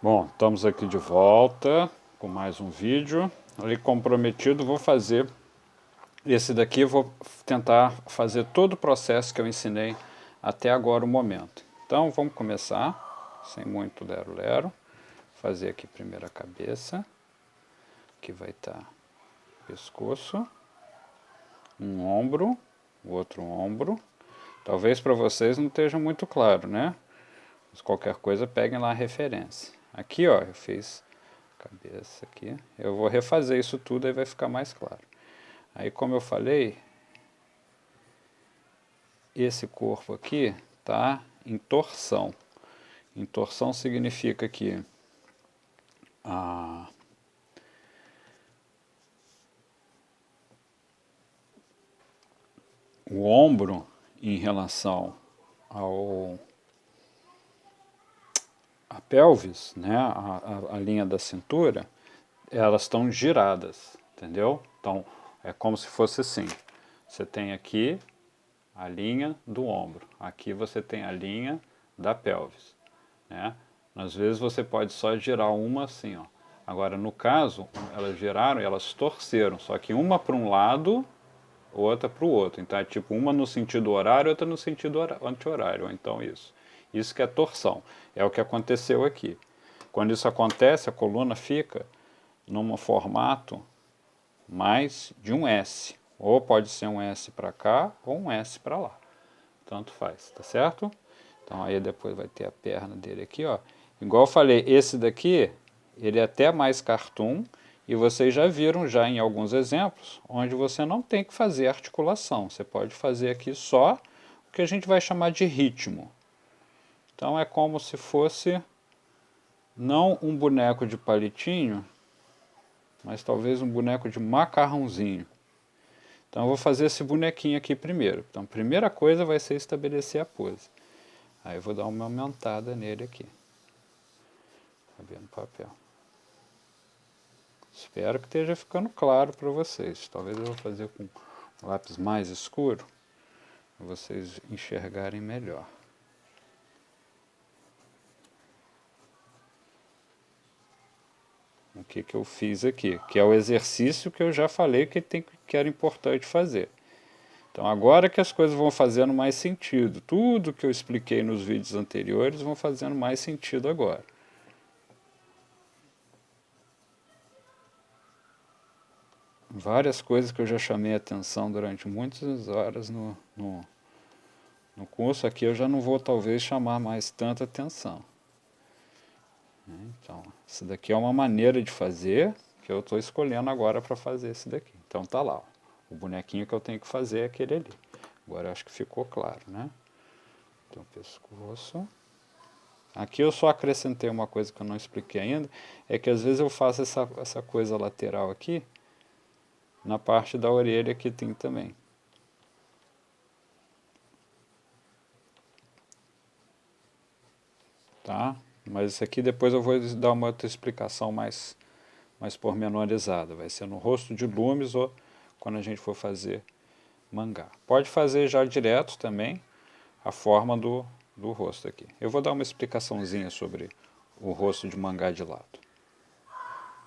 Bom, estamos aqui de volta com mais um vídeo. Ali comprometido, vou fazer esse daqui, vou tentar fazer todo o processo que eu ensinei até agora o momento. Então vamos começar, sem muito lero-lero. Fazer aqui primeiro a cabeça, que vai estar pescoço, um ombro, o outro ombro. Talvez para vocês não esteja muito claro, né? Mas qualquer coisa peguem lá a referência. Aqui, ó, eu fiz cabeça aqui. Eu vou refazer isso tudo e vai ficar mais claro. Aí, como eu falei, esse corpo aqui está em torção. Em torção significa que o ombro em relação ao a pelvis, né, a linha da cintura, elas estão giradas, entendeu? Então, é como se fosse assim. Você tem aqui a linha do ombro. Aqui você tem a linha da pelvis, né? Às vezes você pode só girar uma assim, ó. Agora, no caso, elas giraram e elas torceram, só que uma para um lado, outra para o outro. Então é tipo uma no sentido horário, outra no sentido anti-horário. Então isso. Isso que é torção. É o que aconteceu aqui. Quando isso acontece, a coluna fica num formato mais de um S. Ou pode ser um S para cá ou um S para lá. Tanto faz, tá certo? Então aí depois vai ter a perna dele aqui, ó. Igual eu falei, esse daqui, ele é até mais cartoon, e vocês já viram já em alguns exemplos, onde você não tem que fazer articulação. Você pode fazer aqui só o que a gente vai chamar de ritmo. Então é como se fosse não um boneco de palitinho, mas talvez um boneco de macarrãozinho. Então eu vou fazer esse bonequinho aqui primeiro. Então a primeira coisa vai ser estabelecer a pose. Aí eu vou dar uma aumentada nele aqui. Cabendo papel. Espero que esteja ficando claro para vocês. Talvez eu vou fazer com um lápis mais escuro, para vocês enxergarem melhor. O que eu fiz aqui, que é o exercício que eu já falei que era importante fazer. Então agora que as coisas vão fazendo mais sentido, tudo que eu expliquei nos vídeos anteriores vão fazendo mais sentido agora. Várias coisas que eu já chamei a atenção durante muitas horas no curso, aqui eu já não vou talvez chamar mais tanta atenção. Então, isso daqui é uma maneira de fazer que eu estou escolhendo agora para fazer esse daqui. Então tá lá, ó. O bonequinho que eu tenho que fazer é aquele ali. Agora eu acho que ficou claro, né? Então, pescoço. Aqui eu só acrescentei uma coisa que eu não expliquei ainda, é que às vezes eu faço essa coisa lateral aqui, na parte da orelha que tem também. Tá? Mas isso aqui depois eu vou dar uma outra explicação mais pormenorizada. Vai ser no rosto de Loomis ou quando a gente for fazer mangá. Pode fazer já direto também a forma do rosto aqui. Eu vou dar uma explicaçãozinha sobre o rosto de mangá de lado.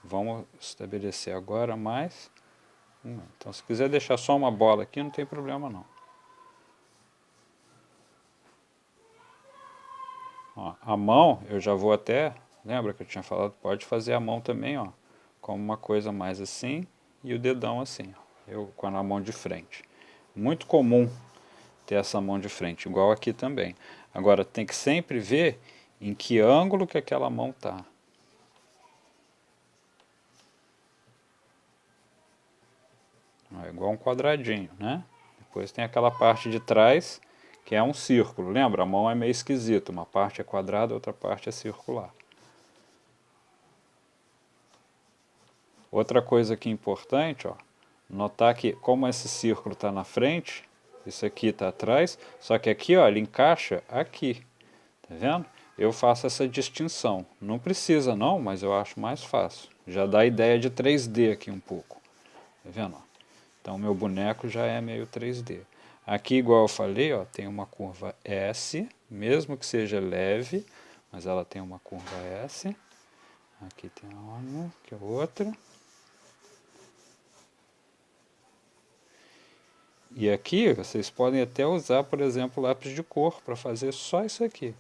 Vamos estabelecer agora mais. Então, se quiser deixar só uma bola aqui, não tem problema não. Ó, a mão, eu já vou até... Lembra que eu tinha falado? Pode fazer a mão também, ó, como uma coisa mais assim, e o dedão assim, ó, com a mão de frente. Muito comum ter essa mão de frente, igual aqui também. Agora, tem que sempre ver em que ângulo que aquela mão está. É igual um quadradinho, né? Depois tem aquela parte de trás, que é um círculo. Lembra? A mão é meio esquisita. Uma parte é quadrada, outra parte é circular. Outra coisa que é importante, ó, notar que como esse círculo está na frente, isso aqui está atrás, só que aqui, ó, ele encaixa aqui. Tá vendo? Eu faço essa distinção. Não precisa não, mas eu acho mais fácil. Já dá a ideia de 3D aqui um pouco. Tá vendo? Então meu boneco já é meio 3D. Aqui, igual eu falei, ó, tem uma curva S, mesmo que seja leve, mas ela tem uma curva S. Aqui tem uma, que é outra. E aqui vocês podem até usar, por exemplo, lápis de cor para fazer só isso aqui.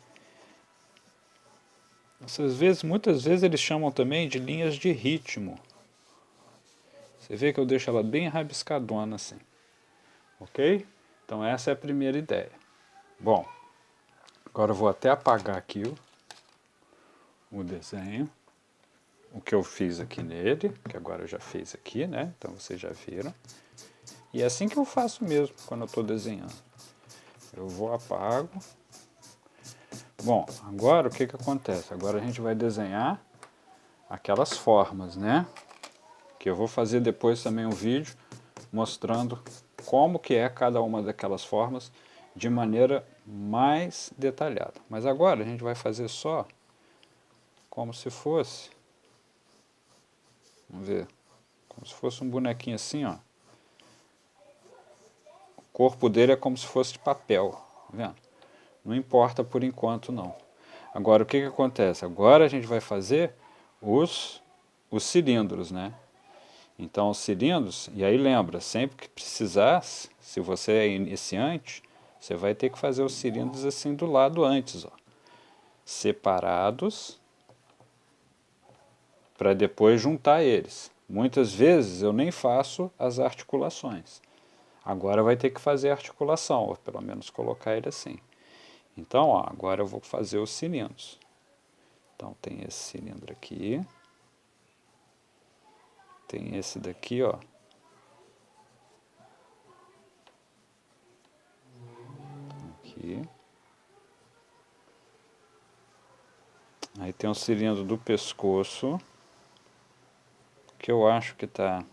Muitas vezes eles chamam também de linhas de ritmo. Você vê que eu deixo ela bem rabiscadona assim. Ok? Então essa é a primeira ideia. Bom, agora eu vou até apagar aqui o desenho. O que eu fiz aqui nele, que agora eu já fiz aqui, né? Então vocês já viram. E é assim que eu faço mesmo quando eu estou desenhando. Eu vou apago. Bom, agora o que acontece? Agora a gente vai desenhar aquelas formas, né? Que eu vou fazer depois também um vídeo mostrando como que é cada uma daquelas formas de maneira mais detalhada. Mas agora a gente vai fazer só como se fosse, vamos ver, como se fosse um bonequinho assim, ó. O corpo dele é como se fosse de papel, tá vendo? Não importa por enquanto não. Agora o que acontece? Agora a gente vai fazer os cilindros, né? Então os cilindros, e aí lembra, sempre que precisar, se você é iniciante, você vai ter que fazer os cilindros assim do lado antes, ó, separados, para depois juntar eles. Muitas vezes eu nem faço as articulações. Agora vai ter que fazer a articulação, ou pelo menos colocar ele assim. Então, ó, agora eu vou fazer os cilindros. Então tem esse cilindro aqui. Tem esse daqui, ó. Aqui. Aí tem o cilindro do pescoço, que eu acho que tá...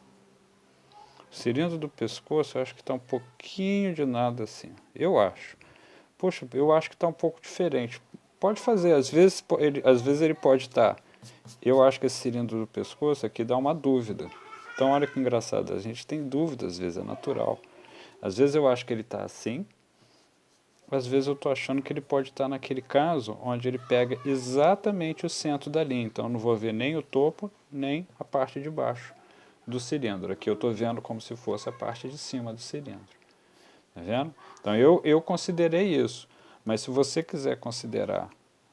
O cilindro do pescoço eu acho que tá um pouquinho de nada assim. Eu acho. Poxa, eu acho que tá um pouco diferente. Pode fazer, às vezes ele pode estar. Eu acho que esse cilindro do pescoço aqui dá uma dúvida. Então olha que engraçado, a gente tem dúvida às vezes, é natural. Às vezes eu acho que ele está assim, às vezes eu estou achando que ele pode estar naquele caso onde ele pega exatamente o centro da linha. Então eu não vou ver nem o topo, nem a parte de baixo do cilindro. Aqui eu estou vendo como se fosse a parte de cima do cilindro. Tá vendo? Então eu considerei isso. Mas se você quiser considerar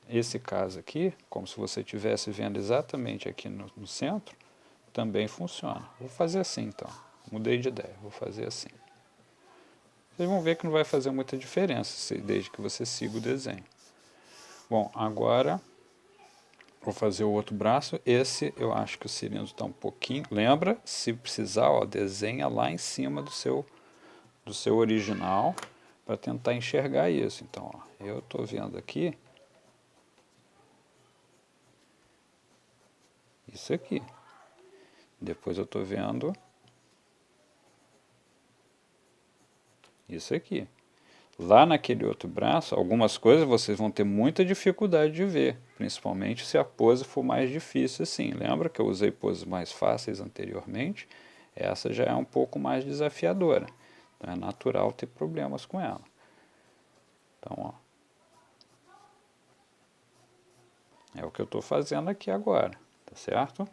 esse caso aqui, como se você estivesse vendo exatamente aqui no centro, também funciona. Vou fazer assim então. Mudei de ideia, vou fazer assim. Vocês vão ver que não vai fazer muita diferença desde que você siga o desenho. Bom, agora vou fazer o outro braço. Esse eu acho que o cilindro está um pouquinho... Lembra, se precisar, ó, desenha lá em cima do seu original para tentar enxergar isso. Então, ó, eu estou vendo aqui isso aqui. Depois eu estou vendo isso aqui. Lá naquele outro braço, algumas coisas vocês vão ter muita dificuldade de ver, principalmente se a pose for mais difícil assim. Lembra que eu usei poses mais fáceis anteriormente? Essa já é um pouco mais desafiadora. Então é natural ter problemas com ela. Então, ó, é o que eu estou fazendo aqui agora, tá certo?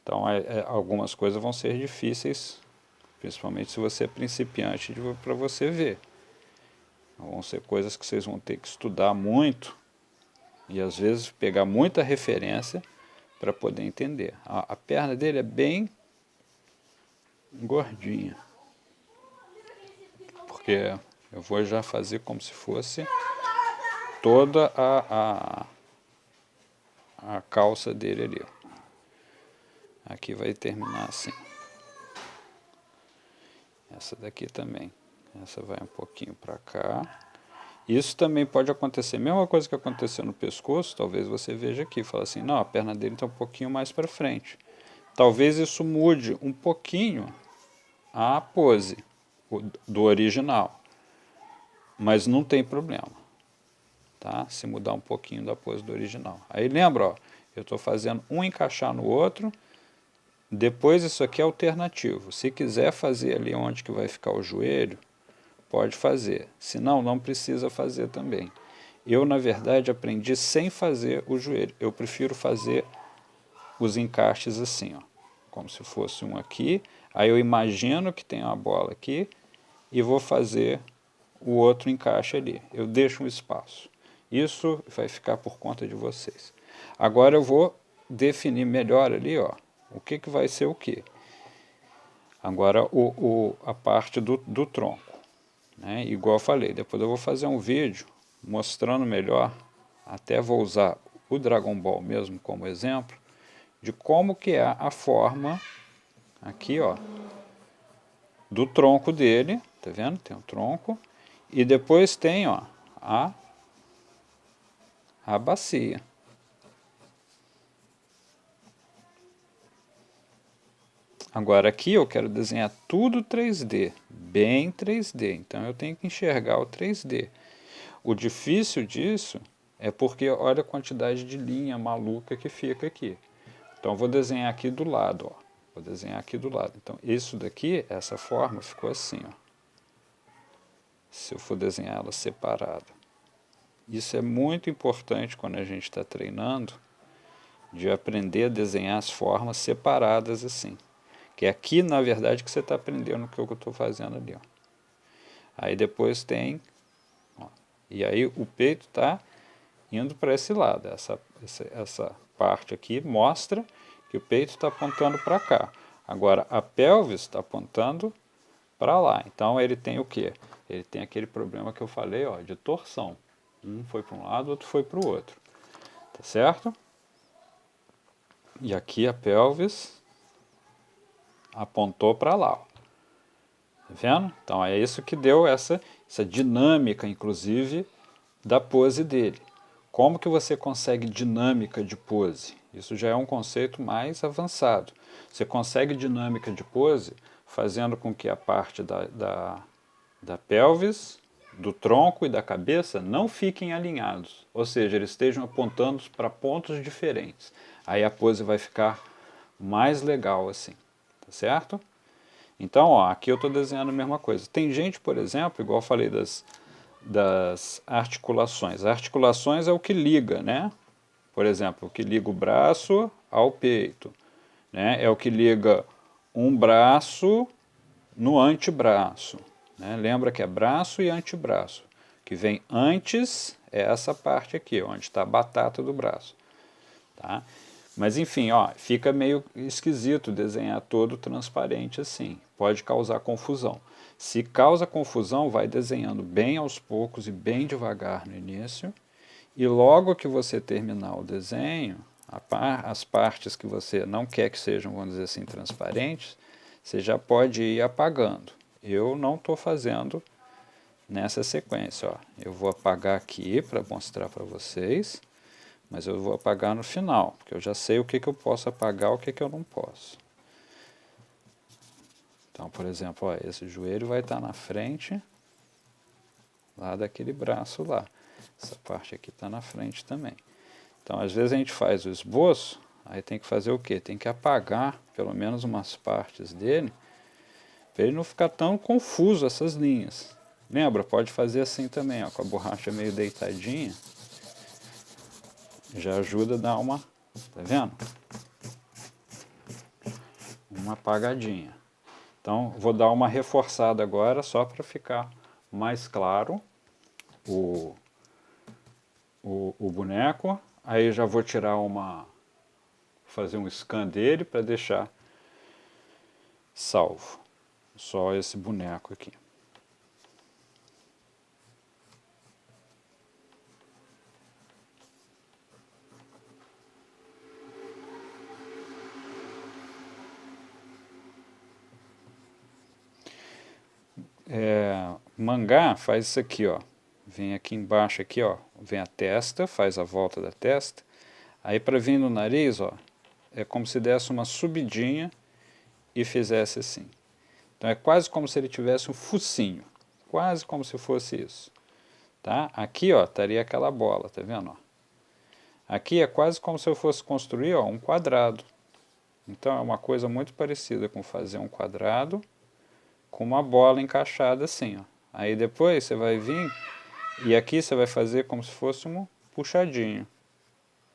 Então algumas coisas vão ser difíceis, principalmente se você é principiante, para você ver. Vão ser coisas que vocês vão ter que estudar muito e às vezes pegar muita referência para poder entender. A perna dele é bem gordinha, porque eu vou já fazer como se fosse toda a calça dele ali. Aqui vai terminar assim. Essa daqui também. Essa vai um pouquinho para cá. Isso também pode acontecer. Mesma coisa que aconteceu no pescoço, talvez você veja aqui. Fala assim, não, a perna dele está um pouquinho mais para frente. Talvez isso mude um pouquinho a pose do original. Mas não tem problema. Tá? Se mudar um pouquinho da pose do original. Aí lembra, ó, eu estou fazendo um encaixar no outro. Depois isso aqui é alternativo. Se quiser fazer ali onde que vai ficar o joelho, pode fazer. Se não, não precisa fazer também. Eu, na verdade, aprendi sem fazer o joelho. Eu prefiro fazer os encaixes assim, ó, como se fosse um aqui. Aí eu imagino que tem uma bola aqui e vou fazer o outro encaixe ali. Eu deixo um espaço. Isso vai ficar por conta de vocês. Agora eu vou definir melhor ali, ó, o que, que vai ser o que. Agora a parte do tronco. Né? Igual eu falei, depois eu vou fazer um vídeo mostrando melhor, até vou usar o Dragon Ball mesmo como exemplo, de como que é a forma aqui, ó, do tronco dele, tá vendo? Tem o tronco e depois tem, ó, a bacia. Agora aqui eu quero desenhar tudo 3D, bem 3D, então eu tenho que enxergar o 3D. O difícil disso é porque olha a quantidade de linha maluca que fica aqui. Então eu vou desenhar aqui do lado, ó. Vou desenhar aqui do lado. Então isso daqui, essa forma ficou assim, ó. Se eu for desenhar ela separada. Isso é muito importante quando a gente está treinando, de aprender a desenhar as formas separadas assim. Que é aqui, na verdade, que você está aprendendo o que eu estou fazendo ali. Ó. Aí depois tem... Ó, e aí o peito está indo para esse lado. Essa parte aqui mostra que o peito está apontando para cá. Agora, a pelvis está apontando para lá. Então, ele tem o quê? Ele tem aquele problema que eu falei, ó, de torção. Um foi para um lado, outro foi para o outro. Tá certo? E aqui a pelvis apontou para lá. Ó. Tá vendo? Então, é isso que deu essa dinâmica, inclusive, da pose dele. Como que você consegue dinâmica de pose? Isso já é um conceito mais avançado. Você consegue dinâmica de pose fazendo com que a parte da pelvis, do tronco e da cabeça não fiquem alinhados. Ou seja, eles estejam apontando para pontos diferentes. Aí a pose vai ficar mais legal assim. Tá certo? Então, ó, aqui eu estou desenhando a mesma coisa. Tem gente, por exemplo, igual eu falei das articulações. Articulações é o que liga, né? Por exemplo, o que liga o braço ao peito. Né? É o que liga um braço no antebraço. Né? Lembra que é braço e antebraço. O que vem antes é essa parte aqui, onde está a batata do braço. Tá? Mas enfim, ó, fica meio esquisito desenhar todo transparente assim. Pode causar confusão. Se causa confusão, vai desenhando bem aos poucos e bem devagar no início. E logo que você terminar o desenho, as partes que você não quer que sejam, vamos dizer assim, transparentes, você já pode ir apagando. Eu não estou fazendo nessa sequência. Ó. Eu vou apagar aqui para mostrar para vocês. Mas eu vou apagar no final, porque eu já sei o que eu posso apagar e o que eu não posso. Então, por exemplo, ó, esse joelho vai estar na frente lá daquele braço lá. Essa parte aqui está na frente também. Então, às vezes a gente faz o esboço, aí tem que fazer o quê? Tem que apagar pelo menos umas partes dele, para ele não ficar tão confuso essas linhas. Lembra? Pode fazer assim também, ó, com a borracha meio deitadinha. Já ajuda a dar uma, tá vendo? Uma apagadinha. Então, vou dar uma reforçada agora, só para ficar mais claro o boneco. Aí já vou tirar fazer um scan dele para deixar salvo. Só esse boneco aqui. Mangá faz isso aqui, ó. Vem aqui embaixo aqui, ó. Vem a testa, faz a volta da testa. Aí para vir no nariz, ó, é como se desse uma subidinha e fizesse assim. Então é quase como se ele tivesse um focinho. Quase como se fosse isso. Tá? Aqui, ó, estaria aquela bola, tá vendo? Ó? Aqui é quase como se eu fosse construir, ó, um quadrado. Então é uma coisa muito parecida com fazer um quadrado com uma bola encaixada assim, ó. Aí depois você vai vir E aqui você vai fazer como se fosse um puxadinho.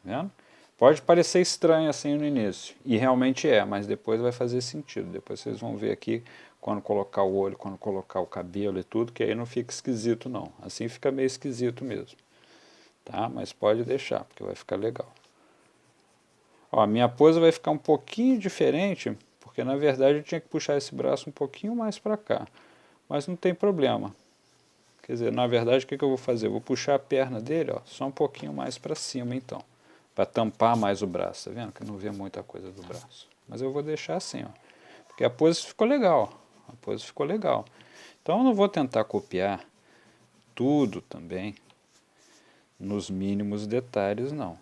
Vendo? Pode parecer estranho assim no início, e realmente é, mas depois vai fazer sentido. Depois vocês vão ver aqui, quando colocar o olho, quando colocar o cabelo e tudo, que aí não fica esquisito não. Assim fica meio esquisito mesmo. Tá? Mas pode deixar, porque vai ficar legal. Ó, a minha pose vai ficar um pouquinho diferente, porque na verdade eu tinha que puxar esse braço um pouquinho mais para cá. Mas não tem problema. Quer dizer, na verdade o que eu vou fazer? Eu vou puxar a perna dele, ó, só um pouquinho mais para cima então. Para tampar mais o braço, tá vendo? Que não vê muita coisa do braço. Mas eu vou deixar assim, ó. Porque a pose ficou legal. A pose ficou legal. Então eu não vou tentar copiar tudo também nos mínimos detalhes, não.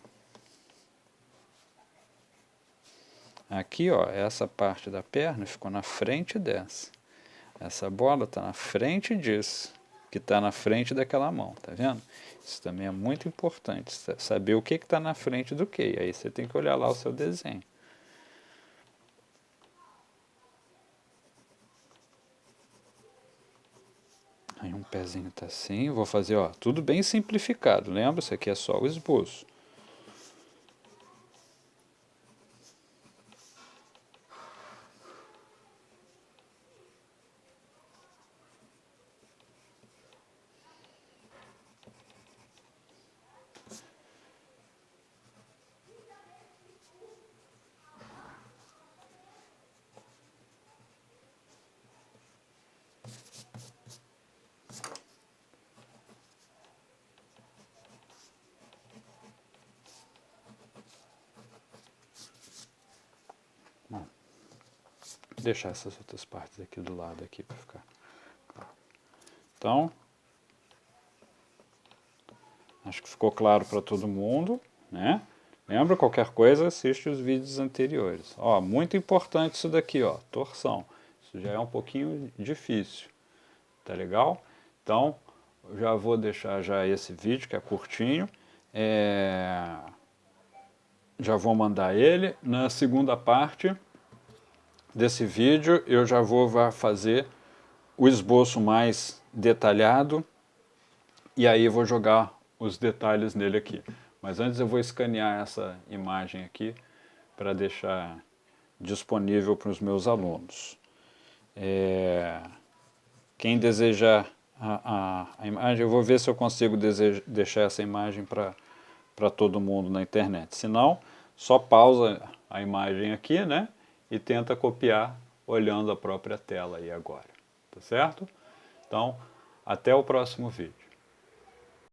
Aqui, ó, essa parte da perna ficou na frente dessa. Essa bola está na frente disso, que está na frente daquela mão, tá vendo? Isso também é muito importante, saber o que está na frente do que. Aí você tem que olhar lá o seu desenho. Aí um pezinho tá assim, vou fazer, ó, tudo bem simplificado, lembra? Isso aqui é só o esboço. Bom, vou deixar essas outras partes aqui do lado aqui para ficar claro. Então, acho que ficou claro para todo mundo, né? Lembra, qualquer coisa, assiste os vídeos anteriores. Ó, muito importante isso daqui, ó, torção. Isso já é um pouquinho difícil, tá legal? Então, eu já vou deixar já esse vídeo, que é curtinho. Já vou mandar ele. Na segunda parte desse vídeo, eu já vou fazer o esboço mais detalhado, e aí eu vou jogar os detalhes nele aqui. Mas antes eu vou escanear essa imagem aqui para deixar disponível para os meus alunos. Quem desejar a imagem, eu vou ver se eu consigo deixar essa imagem para todo mundo na internet. Se não, só pausa a imagem aqui, né? E tenta copiar olhando a própria tela aí agora. Tá certo? Então, até o próximo vídeo.